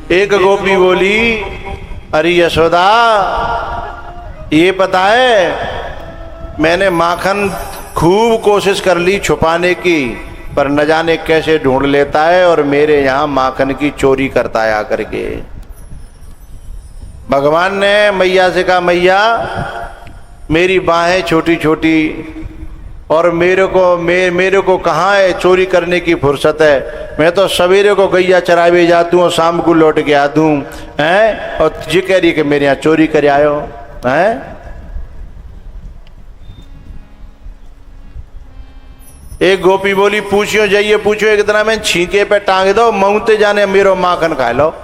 एक गोपी बोली, अरे यशोदा, ये पता है मैंने माखन खूब कोशिश कर ली छुपाने की, पर न जाने कैसे ढूंढ लेता है और मेरे यहाँ माखन की चोरी करता है आकर के। भगवान ने मैया से कहा, मैया मेरी बाहें छोटी छोटी और मेरे को कहाँ है चोरी करने की फुर्सत है। मैं तो सवेरे को गैया चरावे जाती हूँ, शाम को लौट के आती हूँ, हैं, और ये कह रही है कि मेरे यहाँ चोरी कर आयो हैं। एक गोपी बोली, पूछियो जाइए पूछो, एक दिन मैं छींके पे टांग दो, मऊते जाने मेरो माखन खा लो।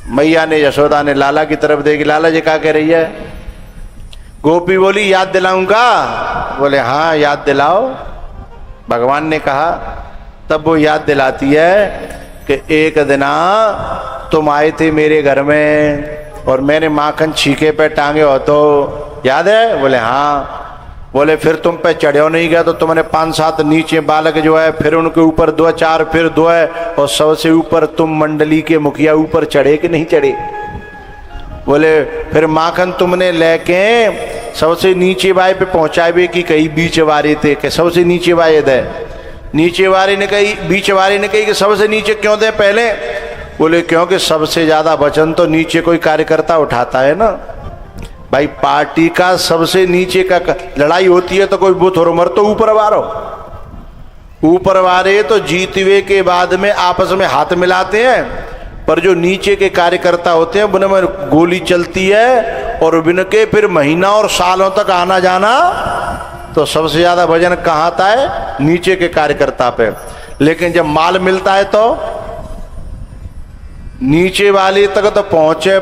मैया ने, यशोदा ने लाला की तरफ देखी, लाला जी क्या कह रही है। गोपी बोली, याद दिलाऊंगा। बोले हाँ याद दिलाओ। भगवान ने कहा, तब वो याद दिलाती है कि एक दिन तुम आए थे मेरे घर में और मैंने माखन छीके पे टांगे हो, तो याद है। बोले हाँ। बोले फिर तुम पे चढ़े नहीं गया तो तुमने 5-7 नीचे बालक जो है, फिर उनके ऊपर 2-4 फिर 2 है, और सबसे ऊपर तुम मंडली के मुखिया ऊपर चढ़े कि नहीं चढ़े। बोले फिर माखन तुमने लेके सबसे नीचे वाले पे पहुंचाए कि कहीं बीच वारे थे, कि सबसे नीचे वाले दे। नीचे वाले ने कही, बीच वाले ने कही कि सबसे नीचे क्यों दे पहले। बोले क्योंकि सबसे ज्यादा वचन तो नीचे कोई कार्यकर्ता उठाता है ना भाई। पार्टी का सबसे नीचे का लड़ाई होती है तो कोई बुत और मर तो ऊपर वारो, ऊपर वारे तो जीतवे के बाद में आपस में हाथ मिलाते हैं, पर जो नीचे के कार्यकर्ता होते हैं उनमें गोली चलती है और उनके फिर महीना और सालों तक आना जाना। तो सबसे ज्यादा वजन कहाँ आता है, नीचे के कार्यकर्ता पे। लेकिन जब माल मिलता है तो नीचे वाले तक तो पहुंचे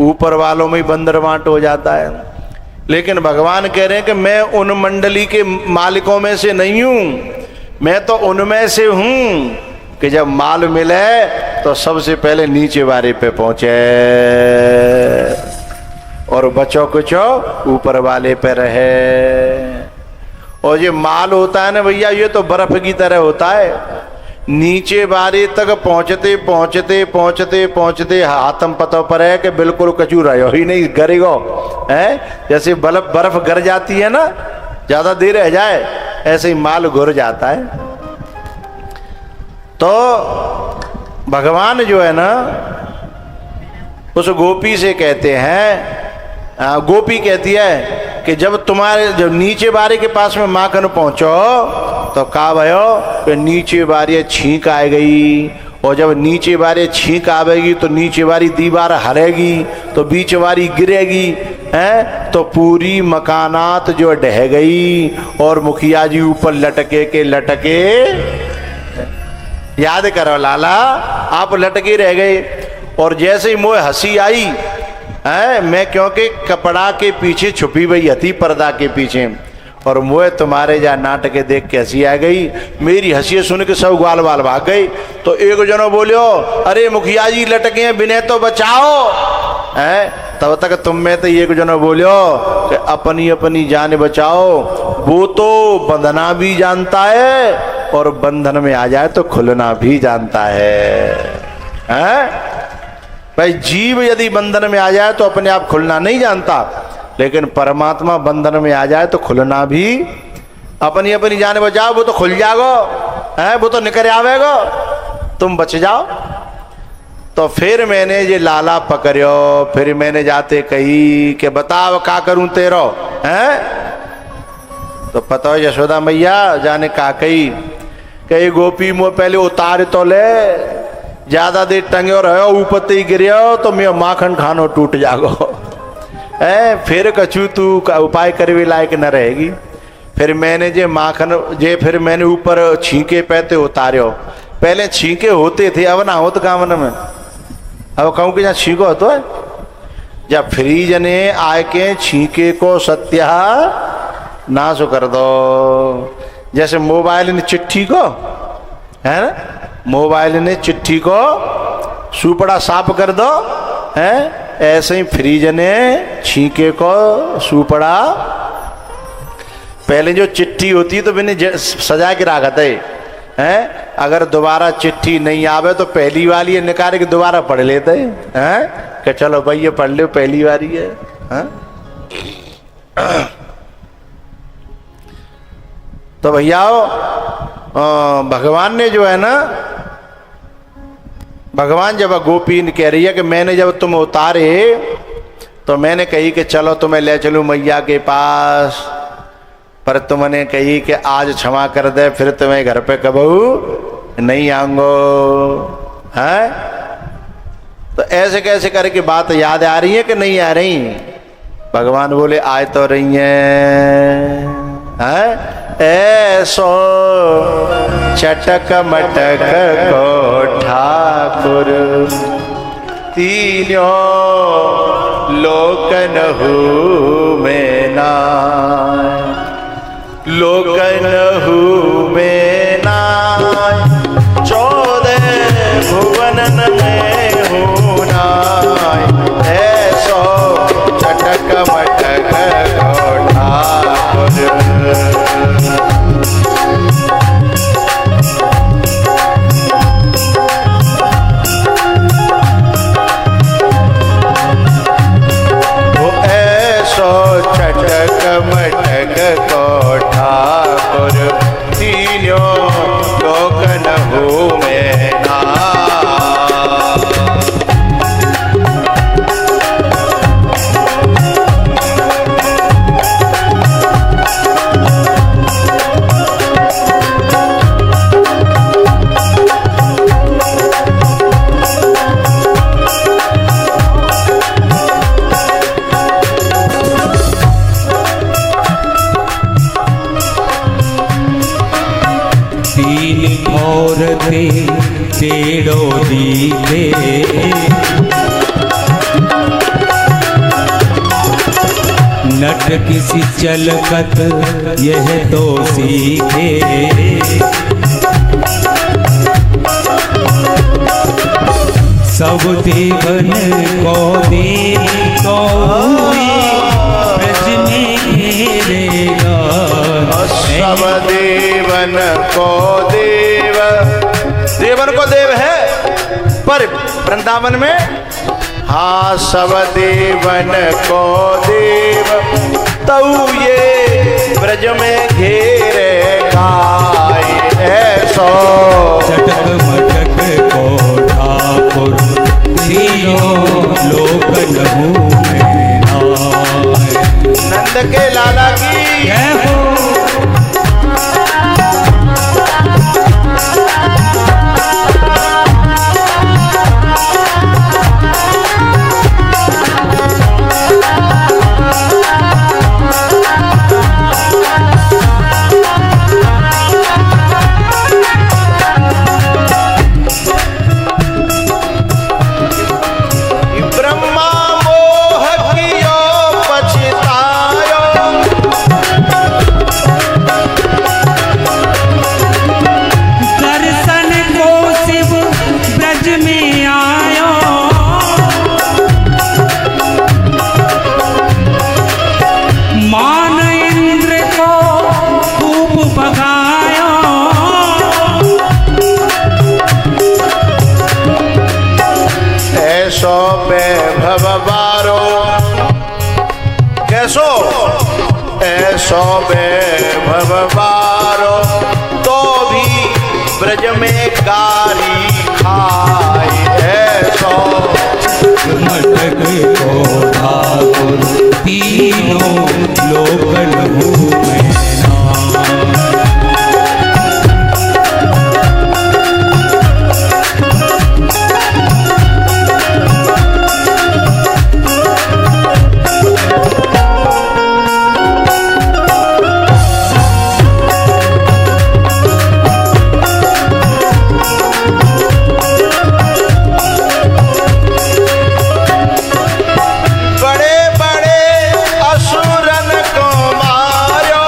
ऊपर वालों में ही बंदर बांट हो जाता है। लेकिन भगवान कह रहे हैं कि मैं उन मंडली के मालिकों में से नहीं हूं, मैं तो उनमें से हूं कि जब माल मिले तो सबसे पहले नीचे वाले पे पहुंचे और बचो कुचो ऊपर वाले पे रहे। और ये माल होता है ना भैया, ये तो बर्फ की तरह होता है। नीचे बारी तक पहुंचते पहुंचते पहुंचते पहुंचते हाथम पतों पर है कि बिल्कुल कचू रहो ही नहीं, गरेगो है। जैसे बर्फ गर जाती है ना, ज्यादा देर रह जाए, ऐसे ही माल घुर जाता है। तो भगवान जो है ना उस गोपी से कहते हैं, गोपी कहती है कि जब नीचे बारी के पास में माखन पहुंचो तो का भयो कि नीचे बारी छींक आ गई, और जब नीचे बारी छींक आवेगी तो नीचे वाली दीवार हरेगी तो बीच वाली गिरेगी, हैं, तो पूरी मकानात जो ढह गई और मुखिया जी ऊपर लटके के लटके। याद करो लाला, आप लटके रह गए। और जैसे ही मोह हंसी आई है, मैं क्योंकि कपड़ा के पीछे छुपी हुई थी, पर्दा के पीछे, और मोह तुम्हारे जा नाटक देख के हंसी आ गई। मेरी हंसी सुन के सब ग्वाल बाल भाग गई। तो एक जनो बोलियो, अरे मुखिया जी लटके हैं, बिने तो बचाओ है। तब तक तुम में तो एक जनो बोलियो कि अपनी अपनी जान बचाओ, वो तो बंधना भी जानता है और बंधन में आ जाए तो खुलना भी जानता है। भाई जीव यदि बंधन में आ जाए तो अपने आप खुलना नहीं जानता, लेकिन परमात्मा बंधन में आ जाए तो खुलना भी। अपनी अपनी जान बचाओ, वो तो खुल जाओ है, वो तो निकल आवेगो, तुम बच जाओ। तो फिर मैंने ये लाला पकड़ो, फिर मैंने जाते कही कि बताओ का करूं तेरो है। तो पता है यशोदा मैया जाने का कही गोपी मुँह पहले उतार तो ले, ज्यादा देर टंगे और ऊपर ते गिरो तो मैं माखन खानो टूट जागो है। फिर कछू तू का उपाय करवे लायक न रहेगी। फिर मैंने जे माखन फिर मैंने ऊपर छींके पैते उतार्यो। पहले छींके होते थे, अब ना होत कामन में। अब कहूँ कि जहाँ छींको होतो है, जब फ्रीज ने आके छींके को सत्या नाश कर दो। जैसे मोबाइल ने चिट्ठी को है ना, मोबाइल ने चिट्ठी को सुपड़ा साफ कर दो है, ऐसे ही फ्रीज ने छींके को सुपड़ा। पहले जो चिट्ठी होती तो मैंने सजा के रखा था है, अगर दोबारा चिट्ठी नहीं आवे तो पहली वाली निकाल के दोबारा पढ़ लेते हैं कि चलो भाई ये पढ़ लो पहली बारी है, हैं? तो भैया भगवान ने जो है ना, भगवान जब गोपी ने कह रही है कि मैंने जब तुम उतारे तो मैंने कही कि चलो तुम्हें ले चलूं मैया के पास, पर तुमने कही कि आज क्षमा कर दे, फिर तुम्हें घर पे कबहू नहीं आऊंगो, हैं? तो ऐसे कैसे करके बात याद आ रही है कि नहीं आ रही? भगवान बोले आए तो रही हैं, ऐसो चटक मटक को ठाकुर तीनों लोकन में नाय, लोकन में नाय, 14 भुवन में हूँ नाय, ऐसो चटक मटक को ठाकुर। तेड़ो दीखे नट किसी चलकत यह तो सीखे, सब देवन को दे तो ब्रज में घेरेगा, सब देवन को देव, देवन को देव है पर वृंदावन में, हाँ सब देवन को देव तऊ ये ब्रज में घेरे गाय, ऐसो चटक मटक को ठाकुर तीनों लोकन में नाय। नंद के लाला की जय हो। ऐसो भवबारो तो भी ब्रज में गारी खाए, ऐसो मटक को ठाकुर तीनों लोकन में नाय। बड़े बड़े असुरन को मारो,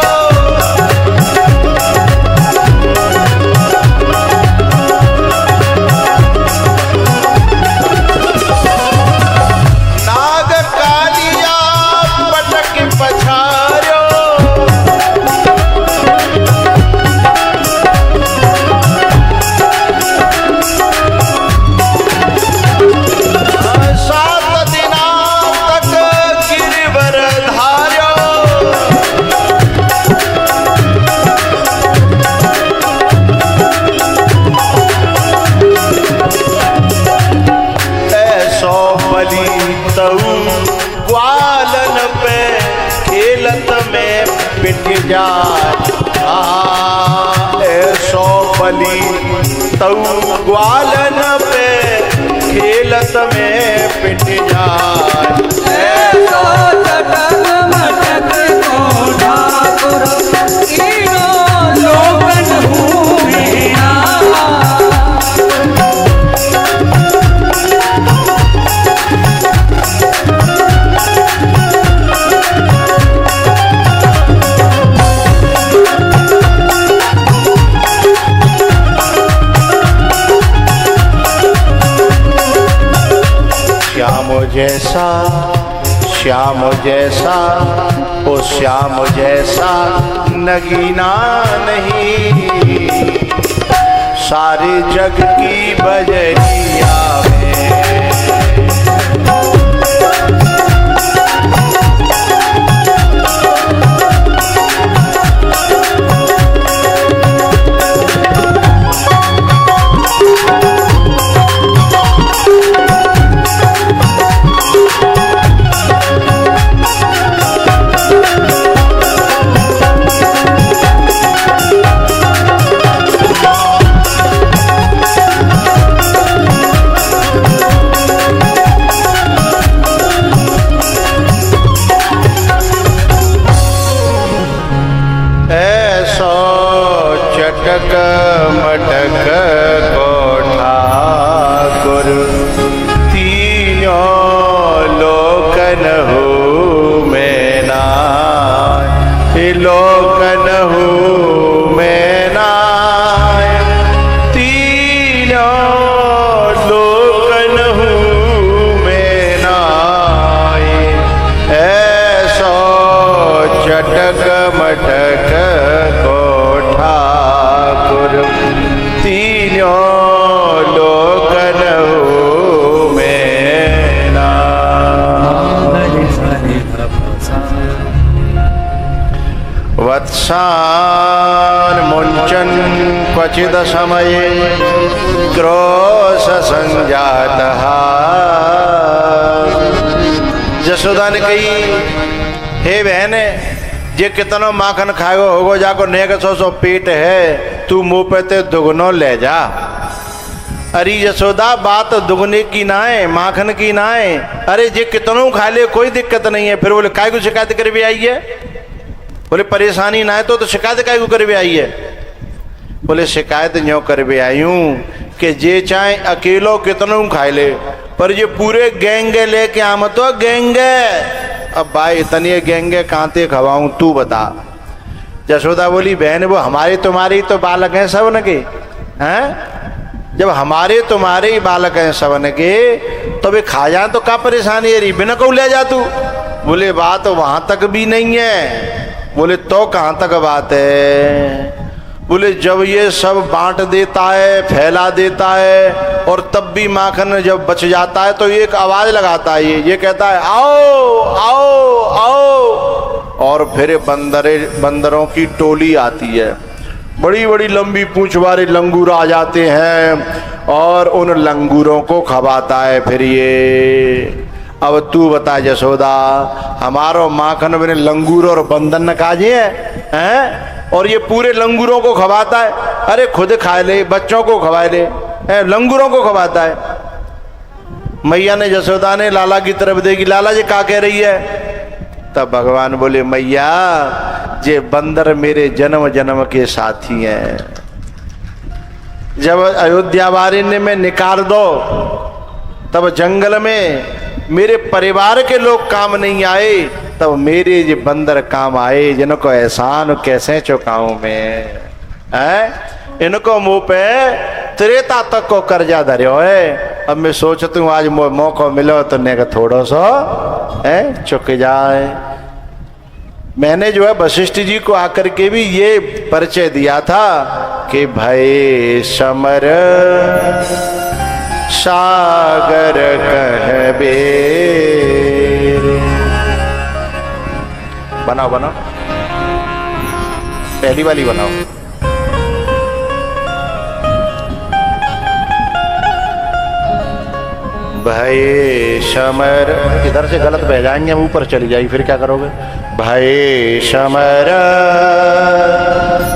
जाए। ऐसो बली तऊ ग्वालन पे खेलत में पिट जाए। ऐसो चटक मटक को ठाकुर तीनों लोकन हुए ना। जैसा श्याम जैसा ओ श्याम जैसा नगीना नहीं, सारे जग की बजरिया में। चटक मटक को ठाकुर तीनों लोकन हूँ मैं नाय, लोकन हूँ मैं नाय, तीनों लोकन हूँ मैं नाय। ऐसो चटक मटक को तीनों लोकन हूँ मैं नाय। वत्सान मुंचन क्वचिद समये क्रोश संजातः। जसोदा ने कही, हे बहन जे कितनो माखन खाएगो होगो जाको नेक सो पेट है, तू मुंह पे ते दुगनो ले जा। अरे यशोदा बात दुगने की ना है, माखन की ना है। अरे जे कितनों खा ले कोई दिक्कत नहीं है। फिर बोले काय को शिकायत कर भी आई है? बोले परेशानी ना है तो शिकायत काय को कर भी आई है? बोले शिकायत न्यों कर भी आई हूँ कि जे चाहे अकेलो कितनों खा ले, पर ये पूरे गैंगे लेके आम तो गैंगे। अब भाई इतने गैंगे कांते खवाऊं तू बता। यशोदा बोली बहन वो हमारे तुम्हारे तो बालक हैं सबन के, हैं? जब हमारे तुम्हारे ही बालक हैं सबन के तो वे खा जाए तो क्या परेशानी है? बिना को ले जा तू। बोले बात वहां तक भी नहीं है। बोले तो कहाँ तक बात है? बोले जब ये सब बांट देता है, फैला देता है, और तब भी माखन जब बच जाता है तो एक आवाज लगाता है, ये कहता है आओ आओ आओ। और फिर बंदरों की टोली आती है, बड़ी बड़ी लंबी पूंछ वाले लंगूर आ जाते हैं और उन लंगूरों को खवाता है। फिर ये अब तू बता यशोदा, हमारो माखन बिन लंगूर और बंदन न काजे हैं? और ये पूरे लंगूरों को खवाता है। अरे खुद खा ले, बच्चों को खवा ले, लंगूरों को खवाता है। मैया ने यशोदा ने लाला की तरफ देखी, लाला जी क्या कह रही है? तब भगवान बोले मैया जे बंदर मेरे जन्म जन्म के साथी हैं। जब अयोध्या वारिन्य में निकाल दो तब जंगल में मेरे परिवार के लोग काम नहीं आए, तब मेरे ये बंदर काम आए, जिनको एहसान कैसे चुकाऊं मैं? इनको मुंह पे त्रेता तक को कर्जा धर्यो है। अब मैं सोचती हूँ आज मौका मिलो तो ने थोड़ा सा चुक जाए। मैंने जो है वशिष्ठ जी को आकर के भी ये परिचय दिया था कि भय समर सागर कहबे। बनाओ बनाओ, पहली वाली बनाओ। भय समर, इधर से गलत बह जाएंगे, हम ऊपर चली जाएगी, फिर क्या करोगे? भय समर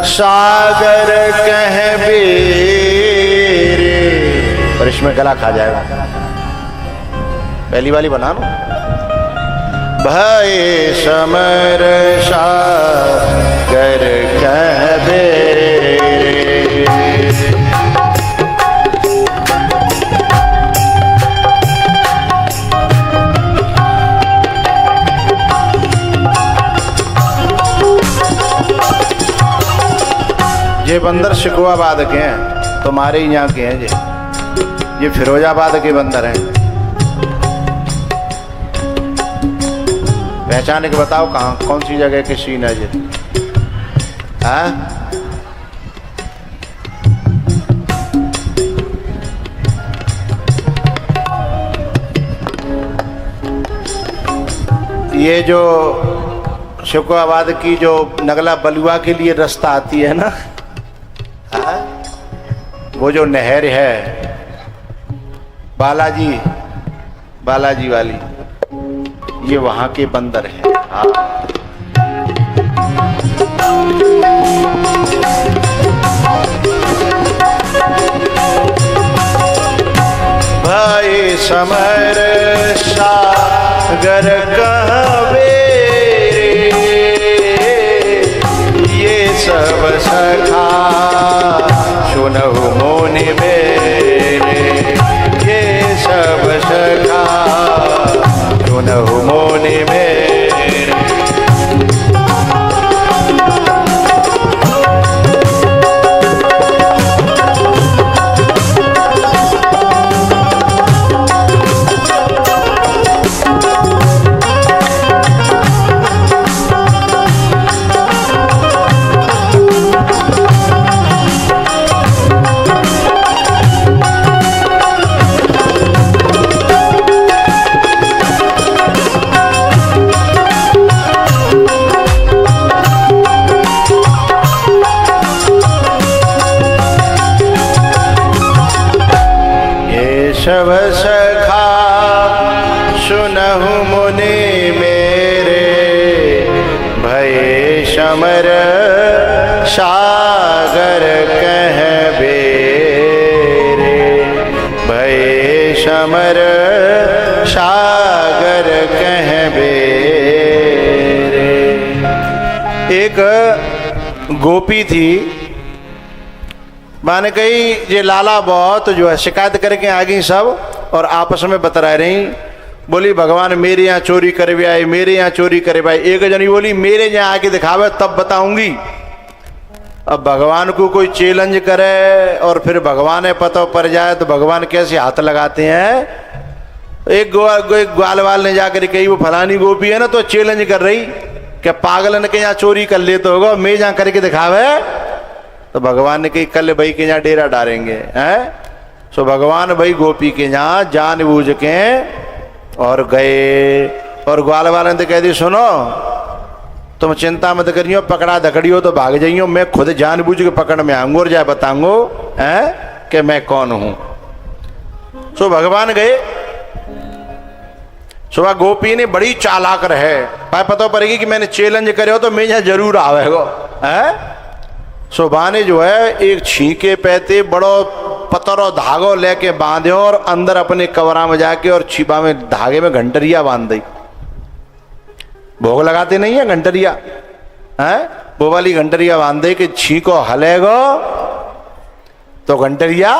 सागर कह बेरे। पर इसमें गला खा जाएगा, पहली वाली बना लो। भय समर सागर कह बेरे। ये बंदर शिकवाबाद के हैं, तुम्हारे ही यहाँ के हैं। ये फिरोजाबाद के बंदर हैं। पहचान के बताओ कहाँ, कौन सी जगह के सीन है ये? हाँ, ये जो शिकवाबाद की जो नगला बलुआ के लिए रास्ता आती है ना, वो जो नहर है बालाजी वाली, ये वहां के बंदर है। हाँ। भाई समर सागर कहवे ये सब सखा सुनहु मोनि मेरे। ये सब सखा सुनहु मोनि मेरे। सब सखा सुनहु मुनि मेरे। भय समर सागर कह बेरे। भय समर सागर कह बेरे। एक गोपी थी, माने कही ये लाला बहुत जो है शिकायत करके आ गई सब, और आपस में बतरा रही। बोली भगवान मेरे यहाँ चोरी करे आए, मेरे यहाँ चोरी करे भाई। एक जनी बोली मेरे यहाँ आके दिखावे तब बताऊंगी। अब भगवान को कोई चैलेंज करे और फिर भगवान पता पड़ जाए तो भगवान कैसे हाथ लगाते हैं। एक ग्वाल वाल ने जाकर कही वो फलानी गोपी है ना, तो चैलेंज कर रही कि पागलन के यहाँ चोरी कर लेते होगा, मैं यहाँ करके दिखावे। तो भगवान ने कही कल भाई के यहाँ डेरा डालेंगे हैं। सो भगवान भाई गोपी के यहाँ जानबूझ के और गए, और ग्वाल वाले ने कह दी सुनो तुम चिंता मत करियो, पकड़ा धकड़ियो तो भाग जाइयो, मैं खुद जानबूझ के पकड़ में आऊंगा और जाए बताऊंगो हैं कि मैं कौन हूं। सो भगवान गए। सुबह गोपी ने बड़ी चालाक रहे, पता पड़ेगी कि मैंने चैलेंज करे तो मैं यहाँ जरूर आवेगो है। सुबह ने जो है एक छींके पैते बड़ो पतरो धागो लेके बांधे और अंदर अपने कवरा में जाके और छिपा में धागे में घंटरिया बांध दी। भोग लगाते नहीं है घंटरिया है, वो वाली घंटरिया बांध दे कि छींको हलेगो तो घंटरिया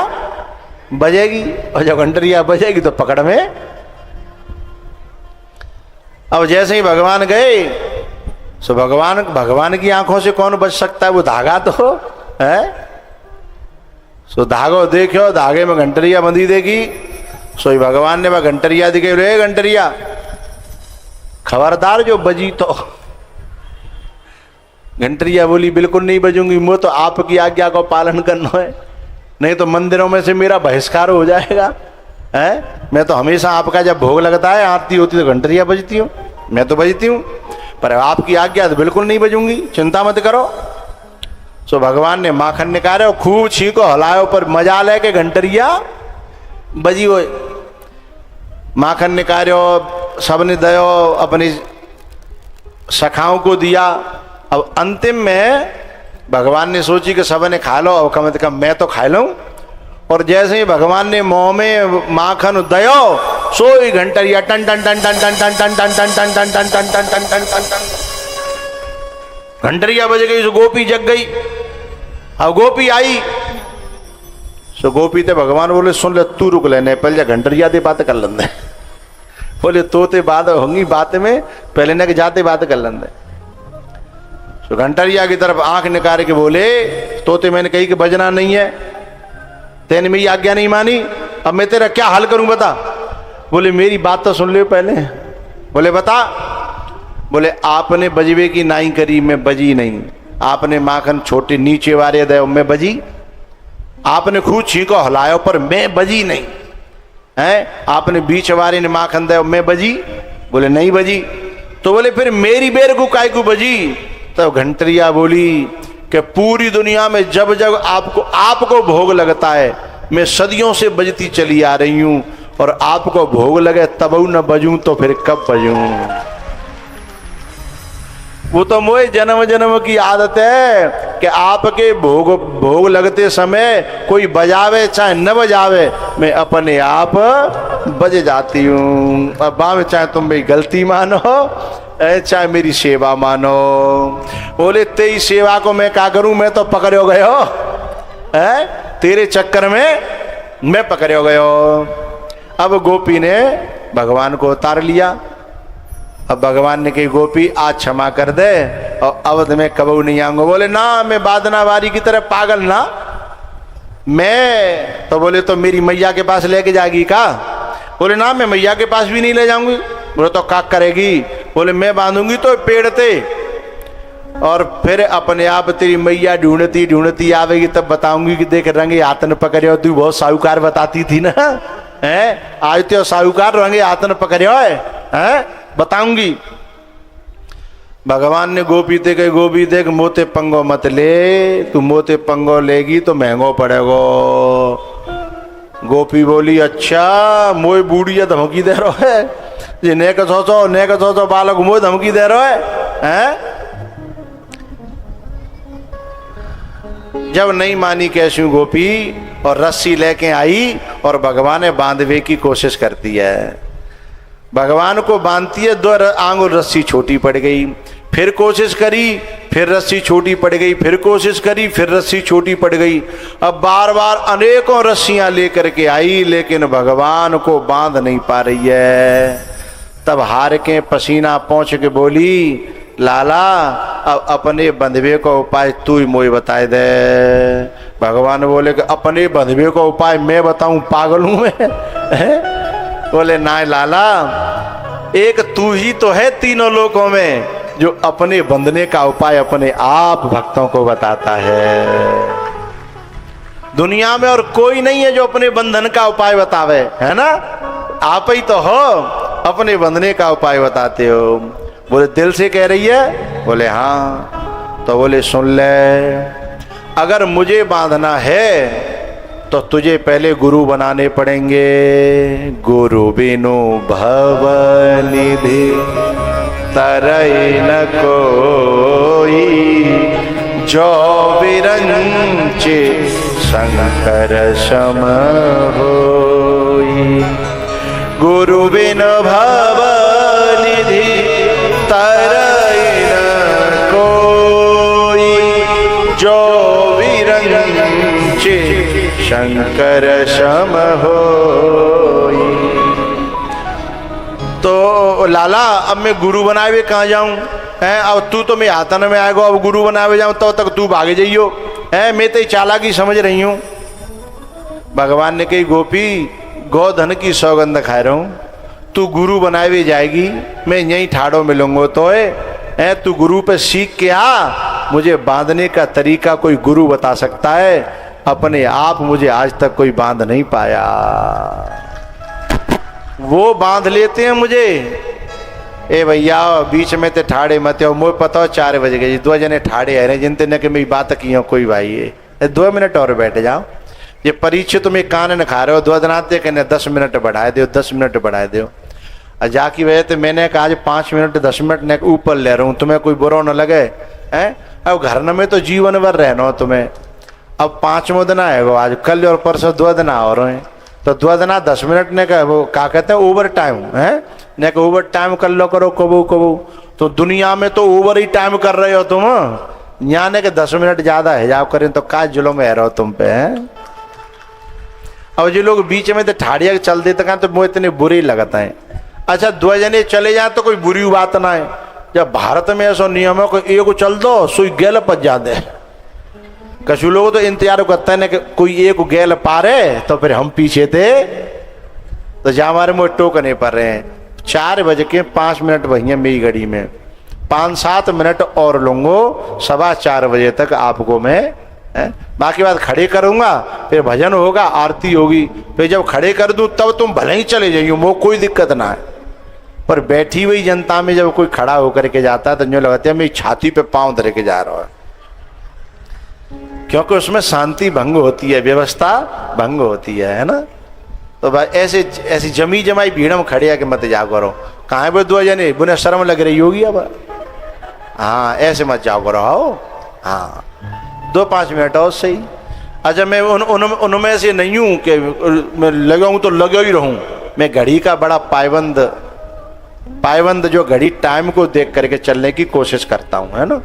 बजेगी, और जब घंटरिया बजेगी तो पकड़ में। अब जैसे ही भगवान गए, सो भगवान की आंखों से कौन बच सकता है, वो धागा तो है। सो धागो देखो, धागे में घंटरिया बंधी देगी। सो भगवान ने वह घंटरिया दिखे, रे घंटरिया खबरदार जो बजी तो। घंटरिया बोली बिल्कुल नहीं बजूंगी, वो तो आपकी आज्ञा को पालन करना है, नहीं तो मंदिरों में से मेरा बहिष्कार हो जाएगा है। मैं तो हमेशा आपका जब भोग लगता है आरती होती तो घंटरिया बजती हूँ, मैं तो बजती हूँ, पर आपकी आज्ञा तो बिल्कुल नहीं बजूंगी, चिंता मत करो। सो भगवान ने माखन निकाले और खूब छींको हलायो, पर मजा लेके घंटरिया बजी हो। माखन निकालो, सबने दयो अपनी सखाओं को दिया। अब अंतिम में भगवान ने सोची कि सब ने खा लो, अब कम से कम मैं तो खा लूं। और जैसे ही भगवान ने मुंह में माखन दयो, सोई घंटरिया टन टन टन टन टन टन टन टन टन टन टन टन टन टन टन टन टन, घंटरिया बज गई। सो गोपी जग गई। अब गोपी आई, सो गोपी ते भगवान बोले सुन ले, तू रुक लेने पहले जा घंटरिया दे बात कर लेंदे। बोले तोते बात होंगी बात में, पहले न जाते बात कर लेंदे। सो घंटरिया की तरफ आंख निकाल के बोले तोते मैंने कही कि बजना नहीं है, तेने मेरी आज्ञा नहीं मानी, अब मैं तेरा क्या हाल करूं बता। बोले मेरी बात तो सुन ले पहले। बोले बता। बोले आपने बजवे की नाई करी, मैं बजी नहीं। आपने माखन छोटे नीचे वारे दे, मैं बजी। आपने खूब छींको हलायो पर मैं बजी नहीं है। आपने बीच वारे ने माखन दे, मैं बजी। बोले नहीं बजी। तो बोले फिर मेरी बेर को काय को बजी। तब घंटरिया बोली कि पूरी दुनिया में जब जब आपको भोग लगता है, मैं सदियों से बजती चली आ रही हूं, और आपको भोग लगे तब न बजूं तो फिर कब बजूं। वो तो मोए जन्म जन्म की आदत है कि आपके भोग लगते समय कोई बजावे चाहे न बजावे, मैं अपने आप बज जाती हूँ। अब बाम चाहे तुम मेरी गलती मानो चाहे मेरी सेवा मानो। बोले तेरी सेवा को मैं क्या करूं, मैं तो पकड़ो गयो है, तेरे चक्कर में मैं पकड़ो गयो। अब गोपी ने भगवान को उतार लिया। अब भगवान ने कही गोपी आज क्षमा कर दे और अवध में कबू नहीं आऊंगा। बोले ना, मैं बादनावारी की तरह पागल ना मैं। तो बोले तो मेरी मैया के पास लेके जाएगी का। बोले ना, मैं मैया के पास भी नहीं ले जाऊंगी। बोले तो का करेगी। बोले मैं बांधूंगी तो पेड़ पे, और फिर अपने आप तेरी मैया ढूंढती ढूंढती आवेगी, तब बताऊंगी कि देख रंगे हाथ न पकड़े, तू बहुत साहूकार बताती थी ना है, आज तो साहूकार रंगे हाथ न पकड़े है, बताऊंगी। भगवान ने गोपी ते कही गोपी देख मोते पंगो मत ले, तू मोते पंगो लेगी तो महंगो पड़ेगो। गोपी बोली अच्छा मोए बूढ़िया धमकी दे रहा है, ये ने का सोचो बालक मोए धमकी दे रहा है? जब नहीं मानी कैसी गोपी और रस्सी लेके आई और भगवान ने बांधवे की कोशिश करती है। भगवान को बांधती है, 2 आंगुल रस्सी छोटी पड़ गई, फिर कोशिश करी, फिर रस्सी छोटी पड़ गई, फिर कोशिश करी, फिर रस्सी छोटी पड़ गई। अब बार बार अनेकों रस्सियां लेकर के आई, लेकिन भगवान को बांध नहीं पा रही है। तब हार के पसीना पहुंच के बोली लाला अब अपने बंधवे का उपाय तू ही मोई बताए दे। भगवान बोले कि अपने बंधवे का उपाय मैं बताऊं, पागल हूं मैं? बोले ना लाला, एक तू ही तो है तीनों लोकों में जो अपने बंधने का उपाय अपने आप भक्तों को बताता है। दुनिया में और कोई नहीं है जो अपने बंधन का उपाय बतावे, है ना? आप ही तो हो अपने बंधने का उपाय बताते हो। बोले दिल से कह रही है? बोले हाँ। तो बोले सुन ले, अगर मुझे बांधना है तो तुझे पहले गुरु बनाने पड़ेंगे। गुरु बिनु भव निधि तरई न कोई, जो विरंचे शंकर सम होई। गुरु बिनु भव निधि तरई न कोई, जो विरंचे शंकर सम होई। तो लाला अब मैं गुरु बनाए कहाँ जाऊं है? अब तू तो मैं आतन में आएगा, अब गुरु बनाए जाऊं तो तक तू भागे जाइयो है, मैं तो चालाकी समझ रही हूं। भगवान ने कही गोपी गोधन की सौगंध खा रहा हूं, तू गुरु बनाए जाएगी, मैं यहीं ठाड़ो मिलूंगा तो है तू गुरु पे सीख के आ। मुझे बांधने का तरीका कोई गुरु बता सकता है, अपने आप मुझे आज तक कोई बांध नहीं पाया। वो बांध लेते हैं मुझे। ए भैया बीच में ते ठाड़े मत हो, मुझे पता हो 4 बज गए, 2 जने ठाड़े आ रहे जिनते ने कि मेरी बात की हो कोई भाई है 2 मिनट और बैठ जाओ। ये परीक्षा तुम्हें कान न खा रहे हो, 2 दिन आते कहने 10 मिनट बढ़ाए दो, 10 मिनट बढ़ाए दो। और जाकी वजह से मैंने कहा आज 5 मिनट 10 मिनट ने ऊपर ले रहा हूँ, तुम्हें कोई बुरा न लगे हैं। अब घर में तो जीवन भर रहना हो तुम्हें। अब 5वां दिन है वो, आज कल और परसों 2 दिन हो रहे हैं, तो 2 दिन 10 मिनट ने कहा वो क्या कहते हैं ओवर टाइम है, ने कहा ओवर टाइम कर लो करो कबू कबू। तो दुनिया में तो ओवर ही टाइम कर रहे हो तुम, यहाँ ने के 10 मिनट ज्यादा हिजाब करें तो का जुल्म है रहो तुम पे है। अब जो लोग बीच में तो ठाड़िया चल देते हैं तो मुझे इतने बुरे लगता है। अच्छा 2 जने चले जाए तो कोई बुरी बात ना है, जब भारत में ऐसा नियम है कोई एक चल दो सुई गेल पच जाते। कछु लोग तो इंतजार करते हैं कि कोई एक गेल पारे तो फिर हम पीछे थे, तो जहाँ हमारे मुझे टोकने पड़ रहे हैं। 4:05 भैया मेरी घड़ी में 5-7 मिनट और लूंगो, 4:15 बजे तक आपको मैं बाकी बात खड़े करूंगा, फिर भजन होगा आरती होगी, फिर जब खड़े कर दूं तब तुम भले ही चले जाइयो, वो कोई दिक्कत ना है। पर बैठी हुई जनता में जब कोई खड़ा होकर के जाता है तो जो लगता है मेरी छाती पे पांव धर के जा रहा है, क्योंकि उसमें शांति भंग होती है, व्यवस्था भंग होती है ना। तो भाई ऐसी जमी जमाई भीड़ में खड़े आके मत जाओ करो। कहाँ पे 2 जने बुने शर्म लग रही होगी अब, हाँ ऐसे मत जाओ करो। आओ हाँ 2-5 मिनट और सही। अच्छा मैं उनमें से नहीं हूँ कि मैं लगाऊँ तो लगा ही रहूँ, मैं घड़ी का बड़ा पायबंद जो घड़ी टाइम को देख करके चलने की कोशिश करता हूँ है ना।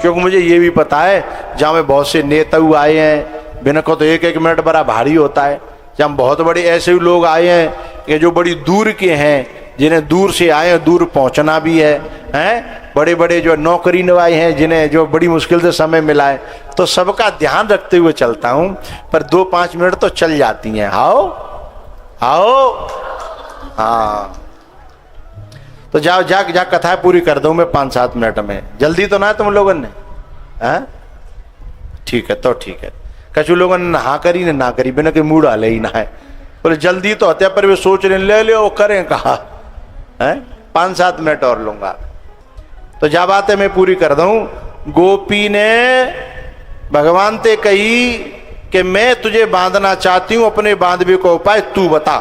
क्योंकि मुझे ये भी पता है जहाँ में बहुत से नेता आए हैं बिना को तो 1-1 मिनट बड़ा भारी होता है, जहाँ बहुत बड़े ऐसे भी लोग आए हैं कि जो बड़ी दूर के हैं, जिन्हें दूर से आए हैं दूर पहुँचना भी है बड़े बड़े जो नौकरी नवाए हैं जिन्हें जो बड़ी मुश्किल से समय मिला है, तो सबका ध्यान रखते हुए चलता हूँ। पर 2-5 मिनट तो चल जाती हैं। आओ आओ हाँ तो जाओ जा कथा पूरी कर दूं मैं 5-7 मिनट में। जल्दी तो ना है तुम लोगों ने हैं? ठीक है तो ठीक है। कछु लोगों ने हाँ करी ना करी बिना के मूड हाले ही ना है, बोले जल्दी तो होते पर वे सोच रहे ले ले वो करें कहा है। 5-7 मिनट और लूंगा तो जा बात है मैं पूरी कर दूं। गोपी ने भगवान ते कही कि मैं तुझे बांधना चाहती हूं, अपने बांधवे को उपाय तू बता।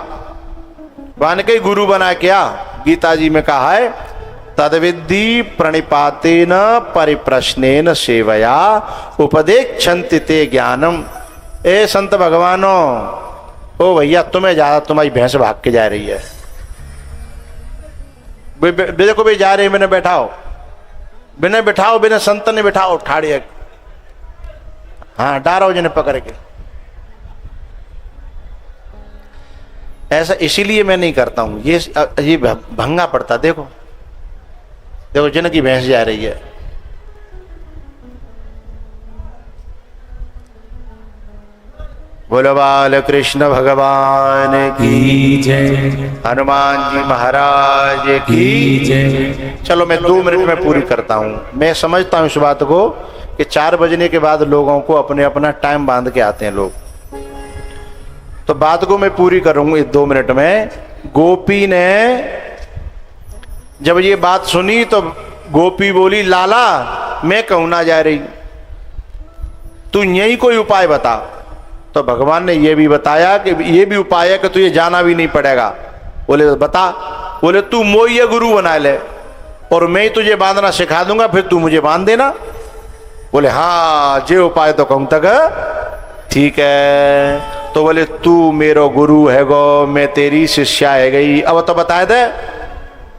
बांध के गुरु बना क्या गीता जी में कहा है, तद्विद्धि प्रणिपातेन परिप्रश्नेन सेवया उपदेक्षन्ति ते ज्ञानम। ए संत भगवानों, ओ भैया तुम्हें ज्यादा तुम्हारी भैंस भाग के जा रही है, देखो भाई जा रही है, मैंने बैठाओ बिना बैठाओ बिना संत ने बैठाओ ठाड़िया हाँ डारो जिन्हें पकड़ के। ऐसा इसीलिए मैं नहीं करता हूं, ये भंगा पड़ता। देखो देखो जिन की भैंस जा रही है, बोलो बाल कृष्ण भगवान की जय, हनुमान जी महाराज की जय। चलो मैं 2 मिनट में पूरी करता हूं। मैं समझता हूं इस बात को कि 4 बजने के बाद लोगों को अपने अपना टाइम बांध के आते हैं लोग, तो बात को मैं पूरी करूंगी 2 मिनट में। गोपी ने जब ये बात सुनी तो गोपी बोली लाला मैं कहूं ना जा रही, तू यही कोई उपाय बता। तो भगवान ने ये भी बताया कि ये भी उपाय है कि तुझे जाना भी नहीं पड़ेगा। बोले बता, बोले तू मोये गुरु बना ले और मैं ही तुझे बांधना सिखा दूंगा, फिर तू मुझे बांध देना। बोले हाँ जे उपाय तो कहूं तक ठीक है। तो बोले तू मेरो गुरु है गो, मैं तेरी शिष्या है गई, अब तो बता दे।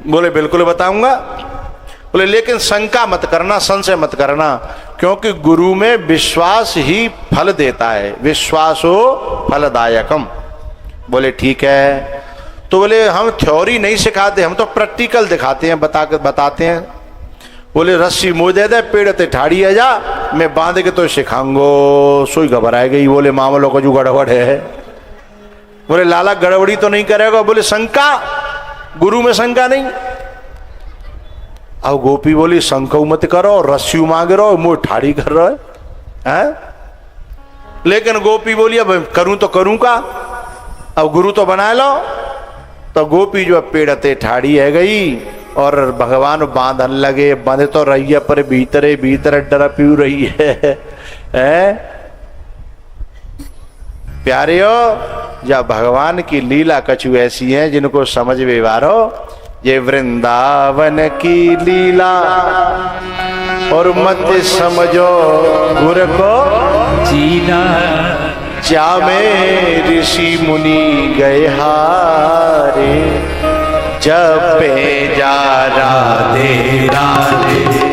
बोले बिल्कुल बताऊंगा। बोले लेकिन शंका मत करना, संशय मत करना, क्योंकि गुरु में विश्वास ही फल देता है, विश्वासो फलदायकम। बोले ठीक है। तो बोले हम थ्योरी नहीं सिखाते, हम तो प्रैक्टिकल दिखाते हैं, बताते हैं। बोले रस्सी मुँह दे दे, पेड़ ते ठाड़ी है जा, मैं बांध के तो सिखाऊंगो। सोई घबराए गई, बोले मामलों को जो गड़बड़ है। बोले लाला गड़बड़ी तो नहीं करेगा। बोले शंका, गुरु में शंका नहीं। अब गोपी बोली शंका मत करो, रस्सी मांग रहो, मुँह ठाड़ी कर रहे हैं। लेकिन गोपी बोली अब करूं तो करूं का, अब गुरु तो बना लो। तो गोपी जो पेड़ ते ठाड़ी है गई और भगवान बांधन लगे। बांधे तो रही है पर भीतरे भीतर डर पी रही है। प्यारे हो, या भगवान की लीला कछु ऐसी है जिनको समझ व्यवहारो ये वृंदावन की लीला और मत समझो गुर को चीला। जा में ऋषि मुनि गए हारे, जपे जा राधे राधे।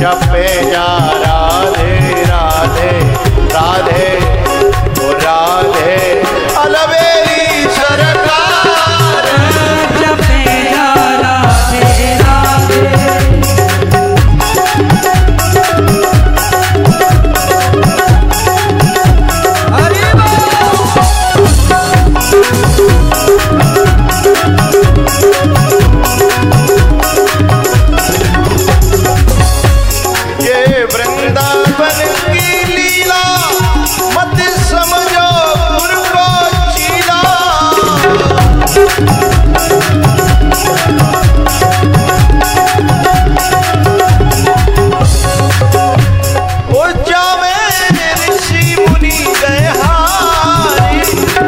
जपे जा राधे राधे राधे ओ राधे अलवेली सरकार। जपे जा राधे राधे। हरि वृंदावन की लीला मत समझो गुर को चीला। ओ जामे ऋषि मुनि गए हारी,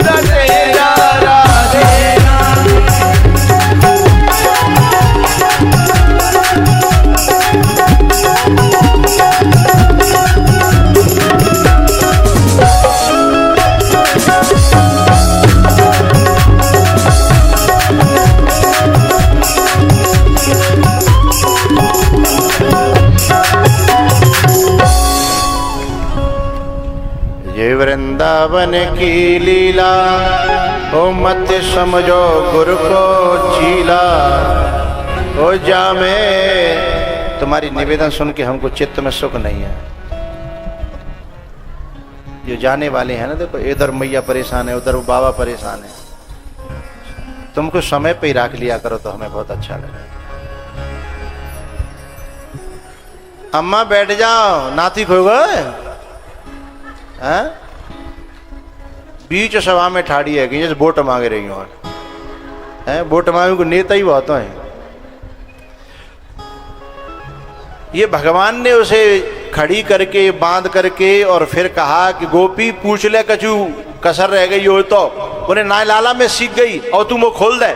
रटे जा राधे वृंदावन की लीला ओ मत समझो गुरु को चीला। ओ जामे तुम्हारी निवेदन सुन के हमको चित्त में सुख नहीं है। जो जाने वाले हैं ना, देखो इधर मैया परेशान है, उधर वो बाबा परेशान है। तुमको समय पे ही रख लिया करो तो हमें बहुत अच्छा लगे। अम्मा बैठ जाओ, नाती खो गए हैं? बीच सभा में ठाड़ी है कि जैसे वोट मांगे रही हो हैं। वोट मांगे को नेता ही बहुत हैं। ये भगवान ने उसे खड़ी करके बांध करके और फिर कहा कि गोपी पूछ ले कछु कसर रह गई हो तो। उन्हें ना लाला में सीख गई और तुम वो खोल दे।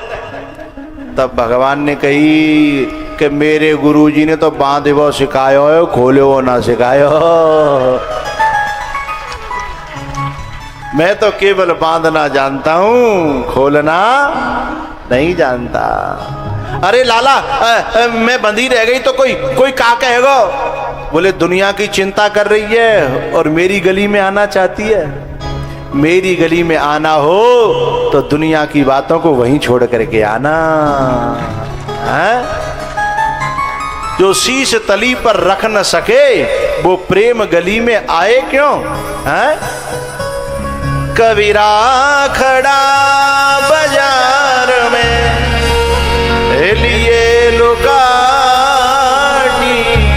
तब भगवान ने कही कि मेरे गुरुजी ने तो बांधे वो सिखायो, खोले वो ना सिखायो। मैं तो केवल बांधना जानता हूं, खोलना नहीं जानता। अरे लाला मैं बंधी रह गई तो कोई क्या कहेगा? बोले दुनिया की चिंता कर रही है और मेरी गली में आना चाहती है। मेरी गली में आना हो तो दुनिया की बातों को वहीं छोड़ करके आना है। जो शीश तली पर रख न सके वो प्रेम गली में आए क्यों है? कबीरा खड़ा बाजार में लिए लुकाटी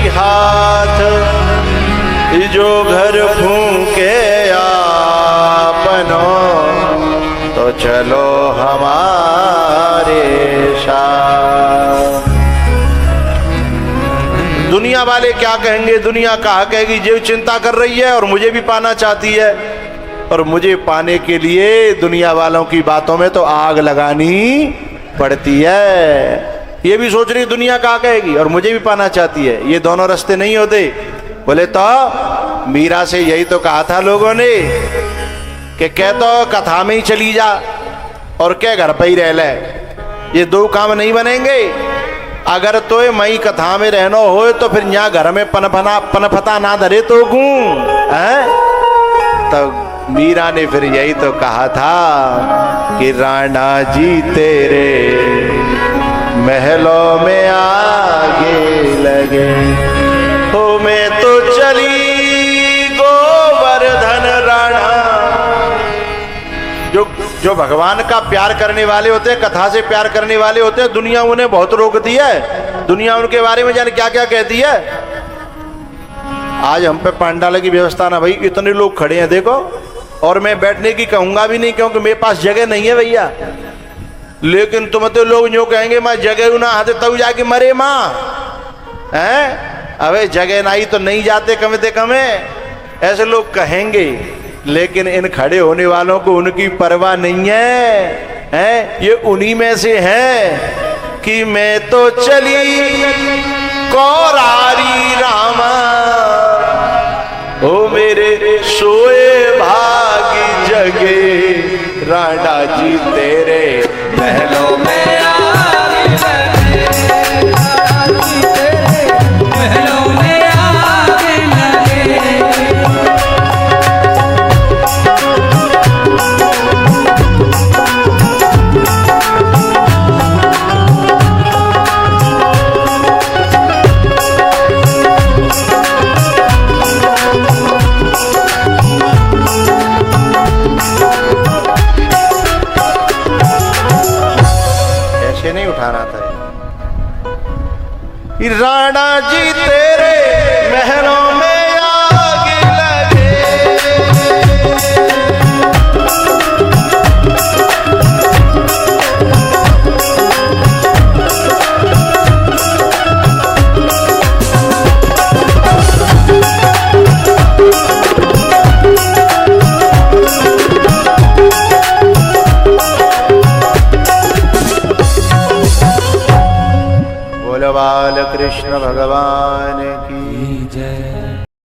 हाथ, जो घर फूके आपनो तो चलो हमारे साथ। दुनिया वाले क्या कहेंगे? दुनिया कहा कहेगी जो चिंता कर रही है और मुझे भी पाना चाहती है, और मुझे पाने के लिए दुनिया वालों की बातों में तो आग लगानी पड़ती है। ये भी सोच रही दुनिया क्या कहेगी और मुझे भी पाना चाहती है। ये दोनों रास्ते नहीं होते। बोले तो मीरा से यही तो कहा था लोगों ने कि कह तो कथा में ही चली जा और क्या घर पे ही रह ले। ये दो काम नहीं बनेंगे। अगर तो मई कथा में रहना हो तो फिर यहाँ घर में पनफता ना धरे तो गूं है। तो मीरा ने फिर यही तो कहा था कि राणा जी तेरे महलों में आगे लगे हो, मैं तो चली गोवर्धन राणा। जो भगवान का प्यार करने वाले होते हैं, कथा से प्यार करने वाले होते हैं, दुनिया उन्हें बहुत रोकती है। दुनिया उनके बारे में जाने क्या क्या कहती है। आज हम पे पंडाल की व्यवस्था ना भाई, इतने लोग खड़े हैं देखो, और मैं बैठने की कहूंगा भी नहीं, क्योंकि मेरे पास जगह नहीं है भैया। लेकिन तुम तो लोग यूं कहेंगे मैं जगह ना हाथे तब जाके मरे माँ हैं, अबे जगह नहीं तो नहीं जाते कमे ते कमे, ऐसे लोग कहेंगे। लेकिन इन खड़े होने वालों को उनकी परवाह नहीं है, हैं? ये उन्हीं में से है कि मैं तो चली कौरारी रामा, ओ मेरे सोए भागी जगे राणा जी तेरे महलों में महलों में आग लगे। ऐसे नहीं उठाना था। राणा जी तेरे